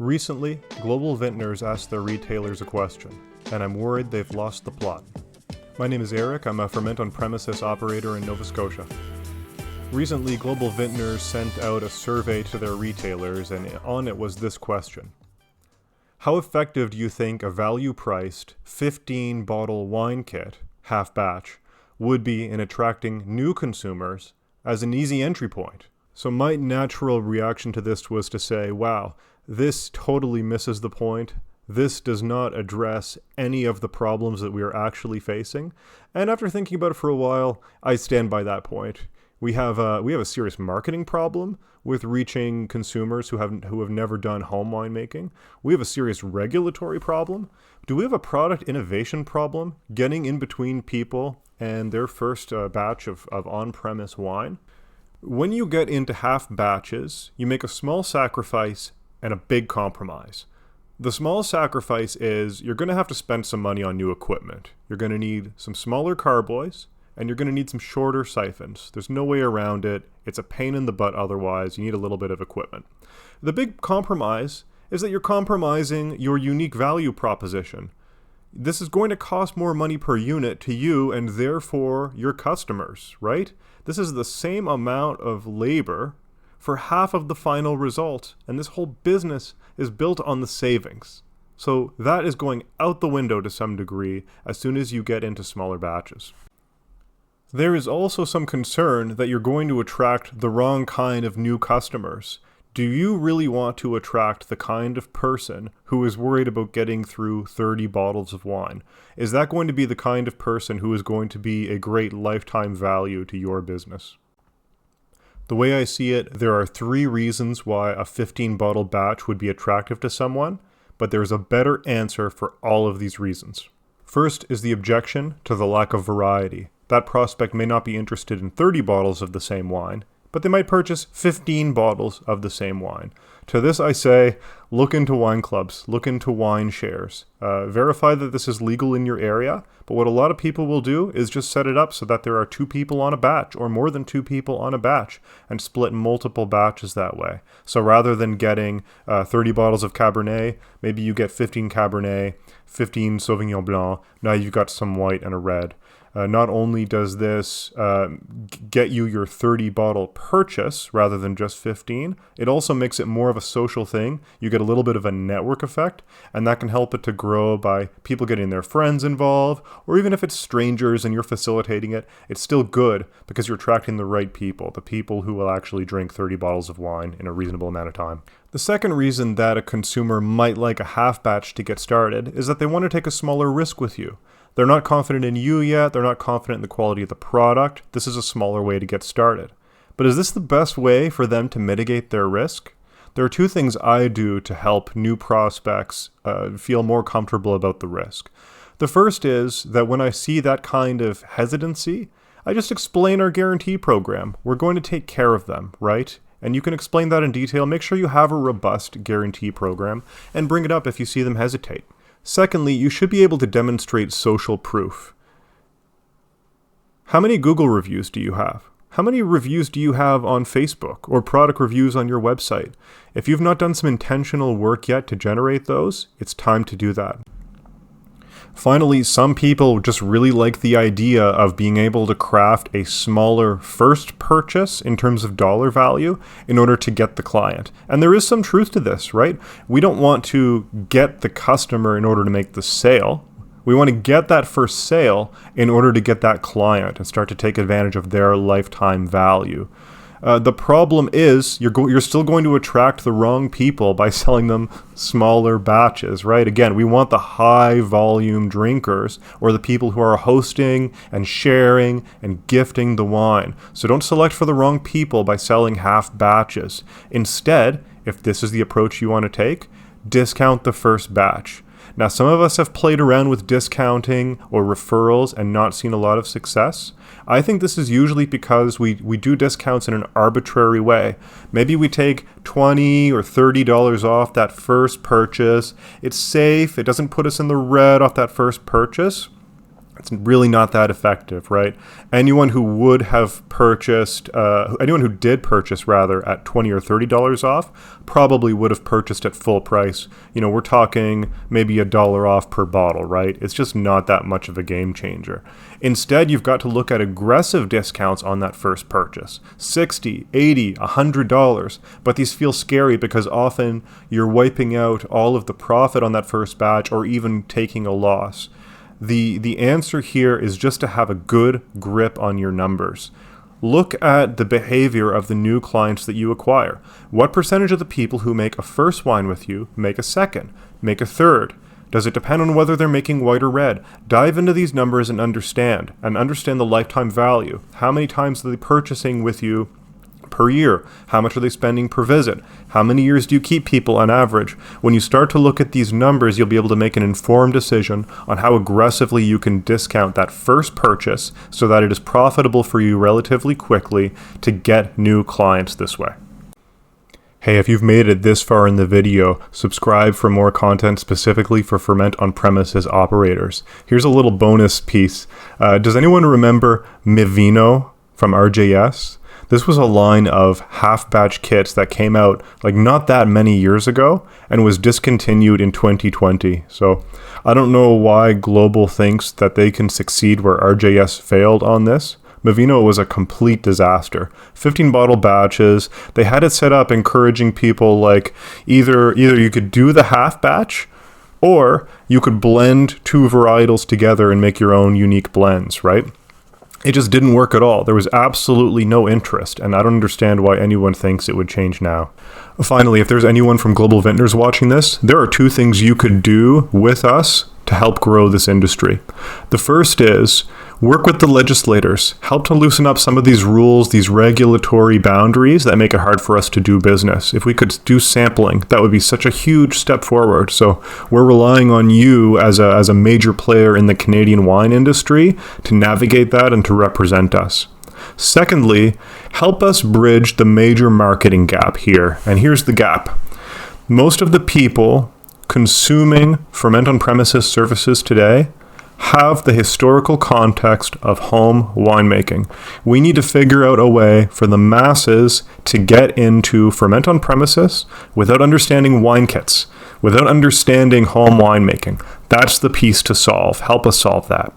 Recently, Global Vintners asked their retailers a question, and I'm worried they've lost the plot. My name is Eric, I'm a ferment on premises operator in Nova Scotia. Recently, Global Vintners sent out a survey to their retailers, and on it was this question. How effective do you think a value-priced 15-bottle wine kit, half batch, would be in attracting new consumers as an easy entry point? So my natural reaction to this was to say, wow, this totally misses the point. This does not address any of the problems that we are actually facing. And after thinking about it for a while, I stand by that point. We have a serious marketing problem with reaching consumers who have never done home winemaking. We have a serious regulatory problem. Do we have a product innovation problem getting in between people and their first batch of on-premise wine? When you get into half batches, you make a small sacrifice and a big compromise. The small sacrifice is you're going to have to spend some money on new equipment. You're going to need some smaller carboys, and you're going to need some shorter siphons. There's no way around it. It's a pain in the butt otherwise. You need a little bit of equipment. The big compromise is that you're compromising your unique value proposition. This is going to cost more money per unit to you and therefore your customers, right? This is the same amount of labor for half of the final result, and this whole business is built on the savings. So that is going out the window to some degree as soon as you get into smaller batches. There is also some concern that you're going to attract the wrong kind of new customers. Do you really want to attract the kind of person who is worried about getting through 30 bottles of wine? Is that going to be the kind of person who is going to be a great lifetime value to your business? The way I see it, there are 3 reasons why a 15-bottle batch would be attractive to someone, but there's a better answer for all of these reasons. First is the objection to the lack of variety. That prospect may not be interested in 30 bottles of the same wine, but they might purchase 15 bottles of the same wine. To this I say, look into wine clubs, look into wine shares. Verify that this is legal in your area, but what a lot of people will do is just set it up so that there are 2 people on a batch, or more than 2 people on a batch, and split multiple batches that way. So rather than getting 30 bottles of Cabernet, maybe you get 15 Cabernet, 15 Sauvignon Blanc, now you've got some white and a red. Not only does this get you your 30-bottle purchase rather than just 15, it also makes it more of a social thing. You get a little bit of a network effect, and that can help it to grow by people getting their friends involved, or even if it's strangers and you're facilitating it, it's still good because you're attracting the right people, the people who will actually drink 30 bottles of wine in a reasonable amount of time. The second reason that a consumer might like a half batch to get started is that they want to take a smaller risk with you. They're not confident in you yet. They're not confident in the quality of the product. This is a smaller way to get started. But is this the best way for them to mitigate their risk? There are 2 things I do to help new prospects feel more comfortable about the risk. The first is that when I see that kind of hesitancy, I just explain our guarantee program. We're going to take care of them, right? And you can explain that in detail. Make sure you have a robust guarantee program and bring it up if you see them hesitate. Secondly, you should be able to demonstrate social proof. How many Google reviews do you have? How many reviews do you have on Facebook or product reviews on your website? If you've not done some intentional work yet to generate those, it's time to do that. Finally, some people just really like the idea of being able to craft a smaller first purchase in terms of dollar value in order to get the client. And there is some truth to this, right? We don't want to get the customer in order to make the sale. We want to get that first sale in order to get that client and start to take advantage of their lifetime value. The problem is you're still going to attract the wrong people by selling them smaller batches, right? Again, we want the high volume drinkers or the people who are hosting and sharing and gifting the wine. So don't select for the wrong people by selling half batches. Instead, if this is the approach you want to take, discount the first batch. Now, some of us have played around with discounting or referrals and not seen a lot of success. I think this is usually because we do discounts in an arbitrary way. Maybe we take $20 or $30 off that first purchase. It's safe. It doesn't put us in the red off that first purchase. It's really not that effective, right? Anyone who did purchase rather at $20 or $30 off probably would have purchased at full price. We're talking maybe $1 off per bottle, right? It's just not that much of a game changer. Instead, you've got to look at aggressive discounts on that first purchase. $60, $80, $100. But these feel scary because often you're wiping out all of the profit on that first batch or even taking a loss. The answer here is just to have a good grip on your numbers. Look at the behavior of the new clients that you acquire. What percentage of the people who make a first wine with you make a second, make a third? Does it depend on whether they're making white or red? Dive into these numbers and understand the lifetime value. How many times are they purchasing with you per year? How much are they spending per visit? How many years do you keep people on average? When you start to look at these numbers, you'll be able to make an informed decision on how aggressively you can discount that first purchase so that it is profitable for you relatively quickly to get new clients this way. Hey, if you've made it this far in the video, subscribe for more content specifically for ferment on premises operators. Here's a little bonus piece. Does anyone remember Mi Vino from RJS? This was a line of half-batch kits that came out not that many years ago and was discontinued in 2020. So I don't know why Global thinks that they can succeed where RJS failed on this. Mi Vino was a complete disaster. 15-bottle batches. They had it set up encouraging people either you could do the half-batch or you could blend two varietals together and make your own unique blends, right? It just didn't work at all. There was absolutely no interest, and I don't understand why anyone thinks it would change now. Finally, if there's anyone from Global Vintners watching this, there are two things you could do with us to help grow this industry. The first is work with the legislators, help to loosen up some of these rules, these regulatory boundaries that make it hard for us to do business. If we could do sampling, that would be such a huge step forward. So we're relying on you as a major player in the Canadian wine industry to navigate that and to represent us. Secondly, help us bridge the major marketing gap here. And here's the gap. Most of the people consuming ferment on premises services today have the historical context of home winemaking. We need to figure out a way for the masses to get into ferment on premises without understanding wine kits, without understanding home winemaking. That's the piece to solve. Help us solve that.